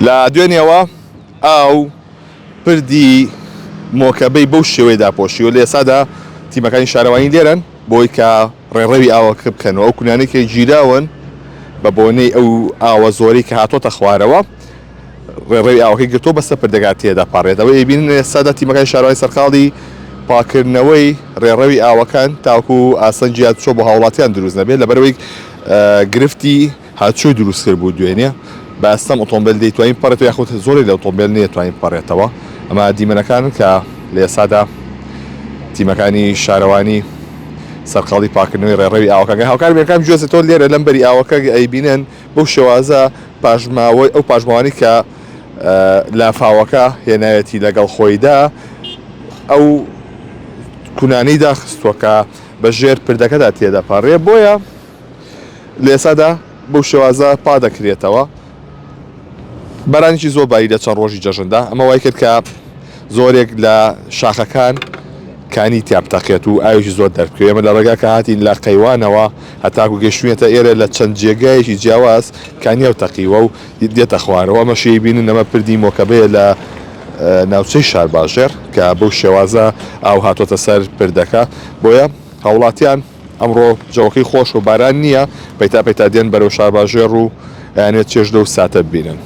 لە دوێنێەوە ئاو پردی مۆکەبەی بەو شێوەیەدا پۆشیوە لە ئێسادا تیمەکانی شارەوانی دێرن بۆی کە ڕێڕەوی ئاوەکە بکەنەوە ئەو کونانێکی گیراون بە بۆنەی ئەو ئاوە زۆری کە هاتۆتە خوارەوە ڕێڕەوی ئاوەکەی گرتۆ بەسە پردەکات تێدا پاڕێتەوە ئەیبینن ئێستادا تیمەکانی شارەوانی سەرقاڵی پاکردنەوەی ڕێڕەوی ئاوەکان تاوکو ئاسەنجیات چۆ بۆ هاوڵاتیان دروست نەبێت لەبەرەوەی گرفتی هاتچوی دروست کرد بوو دوێنێ بەستەم ئۆتۆمبیل دەیتوانین پەڕێتەوە یاخود زۆری لە ئۆتۆمبیل نەیەتوانین پەڕێتەوە ئەمە دیمەنەکانن کە لە ئێسادا تیمەکانی شارەوانی سەرقاڵی پاکردنەوەی ڕێڕەوی ئاوەکە هاوکار بێنەکان گوێزێتەوە لێرە لەم بەری ئاوەکە ئەیبینن بەو شێوازە پاژماوەی ئەو پاژماوانی کە لافاوەکە هێنایەتی لەگەڵ خۆیدا ئەو کونانەی داخستووە کە بەژێر پردەکەدا تێدا پاڕێ بۆیە لە ئێسادا بەو شێوازە پا دەکرێتەوە بەرانێکی زۆر باری لە چەند ڕۆژی جەژندا ئەمە وای کرد کە زۆرێک لە شاخەکان کانی تیابتەقێت و ئاوێکی زۆر دەرکوێ ئێمە لە ڕێگا کە هاتین لە قەیوانەوە هەتاکو گەشتوێتە ئێرە لە چەند جێگایەکی جیاواز کانیە و تەقیوە و دێتە خوارەوە ئەمەشی بینن ئەمە پردی مۆکەبەیە لە ناوچەی شار باژێر کە بەو شێوازە ئاو هاتۆتە سەر پردەکە بۆیە هاوڵاتیان ئەمڕۆ جەوەکەی خۆش و باران نییە پەیتا دێن بەرەو شار باژێر و یانێت چێژدە و ساتە ببینن.